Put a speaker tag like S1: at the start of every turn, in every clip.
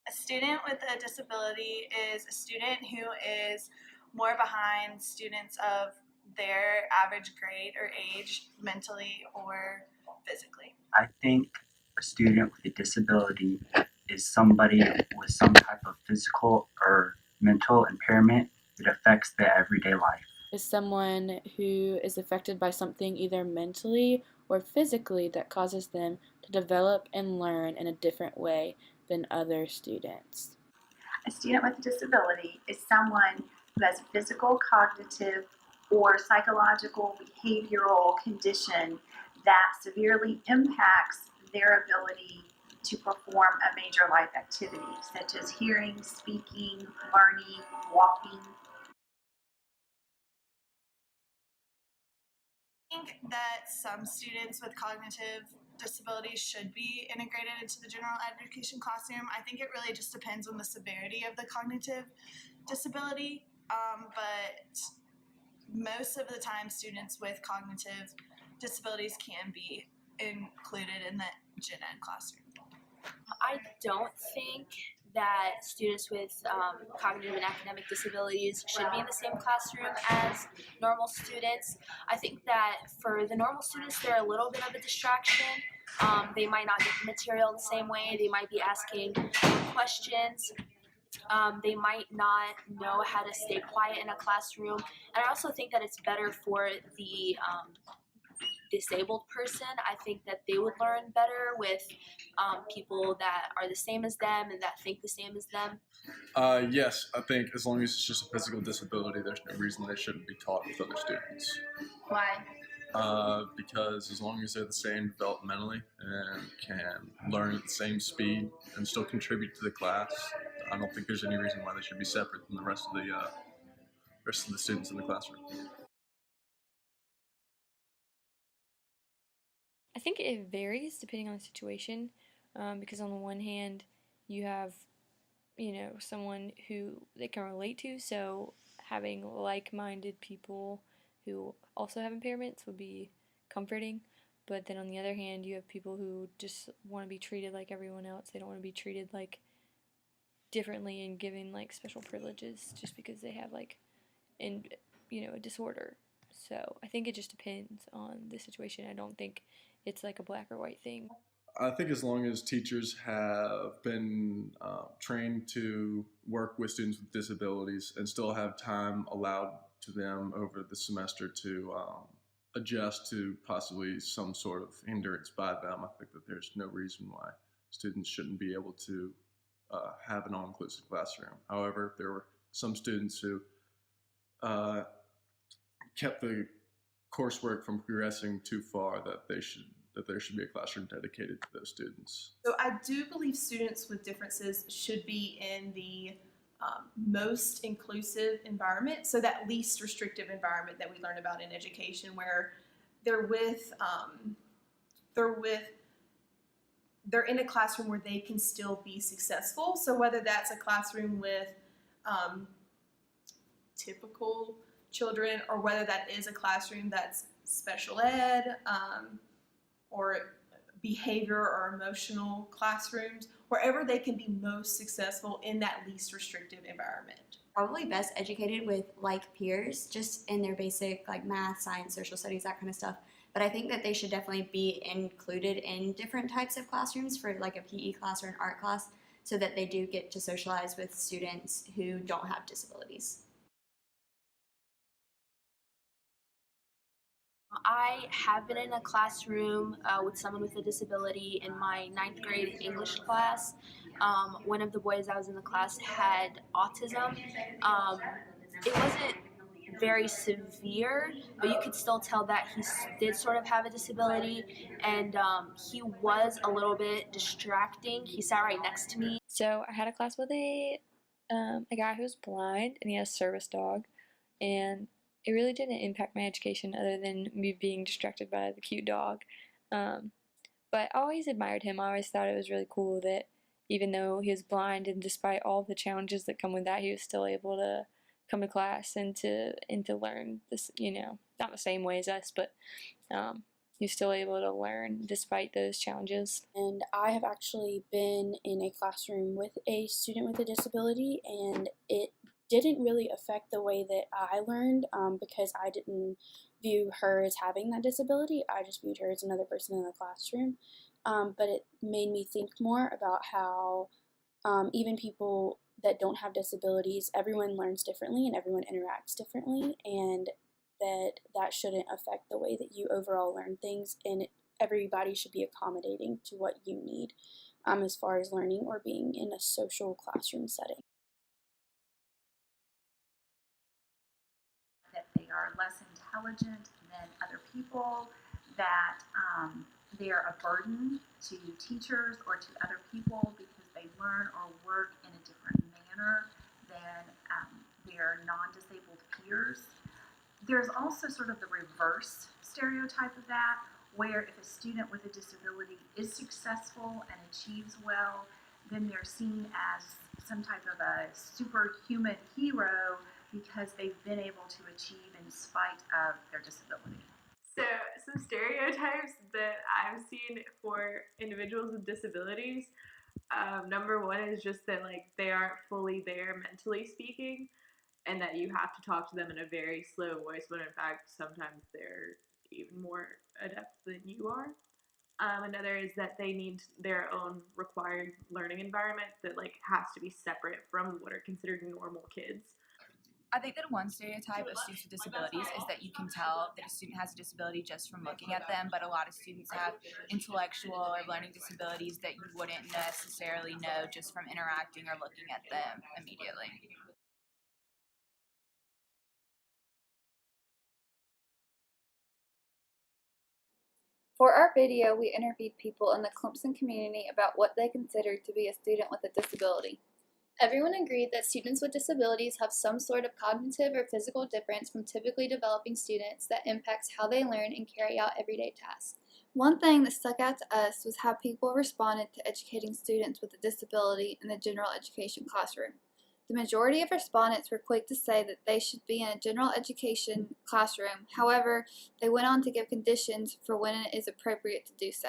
S1: A student with a disability is a student who is more behind students of their average grade or age, mentally or physically.
S2: I think a student with a disability is somebody with some type of physical or mental impairment that affects their everyday life.
S3: Is someone who is affected by something either mentally or physically that causes them to develop and learn in a different way than other students.
S4: A student with a disability is someone who has a physical, cognitive, or psychological behavioral condition that severely impacts their ability to perform a major life activity, such as hearing, speaking, learning, walking.
S1: I think that some students with cognitive disabilities should be integrated into the general education classroom. I think it really just depends on the severity of the cognitive disability, but most of the time students with cognitive disabilities can be included in the gen ed classroom.
S5: I don't think that students with cognitive and academic disabilities should be in the same classroom as normal students. I think that for the normal students, they're a little bit of a distraction. They might not get the material the same way. They might be asking questions. They might not know how to stay quiet in a classroom. And I also think that it's better for the disabled person. I think that they would learn better with people that are the same as them and that think the same as them.
S6: Yes, I think as long as it's just a physical disability, there's no reason they shouldn't be taught with other students.
S4: Why?
S6: Because as long as they're the same developmentally and can learn at the same speed and still contribute to the class, I don't think there's any reason why they should be separate from the rest of the students in the classroom.
S7: I think it varies depending on the situation, because on the one hand, you have, someone who they can relate to, so having like-minded people who also have impairments would be comforting. But then on the other hand, you have people who just want to be treated like everyone else. They don't want to be treated like differently and given like special privileges just because they have a disorder. So I think it just depends on the situation. I don't think it's like a black or white thing.
S6: I think as long as teachers have been trained to work with students with disabilities and still have time allowed to them over the semester to adjust to possibly some sort of hindrance by them, I think that there's no reason why students shouldn't be able to have an all-inclusive classroom. However, there were some students who kept the coursework from progressing too far that there should be a classroom dedicated to those students.
S8: So I do believe students with differences should be in the most inclusive environment, so that least restrictive environment that we learn about in education, where they're in a classroom where they can still be successful. So whether that's a classroom with typical children, or whether that is a classroom that's special ed, or behavior or emotional classrooms, wherever they can be most successful in that least restrictive environment.
S9: Probably best educated with like peers, just in their basic like math, science, social studies, that kind of stuff. But I think that they should definitely be included in different types of classrooms for like a PE class or an art class, so that they do get to socialize with students who don't have disabilities.
S5: I have been in a classroom with someone with a disability in my 9th grade English class. One of the boys that was in the class had autism. It wasn't very severe, but you could still tell that he did sort of have a disability, and he was a little bit distracting. He sat right next to me.
S7: So I had a class with a guy who's blind, and he has a service dog, and it really didn't impact my education other than me being distracted by the cute dog. But I always admired him. I always thought it was really cool that even though he was blind, and despite all the challenges that come with that, he was still able to come to class and to learn this, not the same way as us, but you're still able to learn despite those challenges.
S3: And I have actually been in a classroom with a student with a disability, and it didn't really affect the way that I learned because I didn't view her as having that disability. I just viewed her as another person in the classroom. But it made me think more about how even people that don't have disabilities, everyone learns differently and everyone interacts differently, and that shouldn't affect the way that you overall learn things, and everybody should be accommodating to what you need as far as learning or being in a social classroom setting.
S4: That they are less intelligent than other people, that they are a burden to teachers or to other people because they learn or work in a different manner than their non-disabled peers. There's also sort of the reverse stereotype of that, where if a student with a disability is successful and achieves well, then they're seen as some type of a superhuman hero because they've been able to achieve in spite of their disability.
S10: So, some stereotypes that I've seen for individuals with disabilities. Number one is just that they aren't fully there mentally speaking, and that you have to talk to them in a very slow voice when in fact sometimes they're even more adept than you are. Another is that they need their own required learning environment that has to be separate from what are considered normal kids.
S11: I think that one stereotype of students with disabilities is that you can tell that a student has a disability just from looking at them, but a lot of students have intellectual or learning disabilities that you wouldn't necessarily know just from interacting or looking at them immediately.
S12: For our video, we interviewed people in the Clemson community about what they considered to be a student with a disability.
S13: Everyone agreed that students with disabilities have some sort of cognitive or physical difference from typically developing students that impacts how they learn and carry out everyday tasks.
S12: One thing that stuck out to us was how people responded to educating students with a disability in the general education classroom. The majority of respondents were quick to say that they should be in a general education classroom. However, they went on to give conditions for when it is appropriate to do so.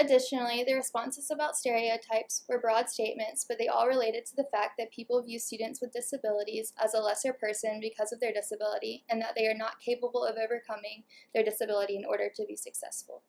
S13: Additionally, the responses about stereotypes were broad statements, but they all related to the fact that people view students with disabilities as a lesser person because of their disability, and that they are not capable of overcoming their disability in order to be successful.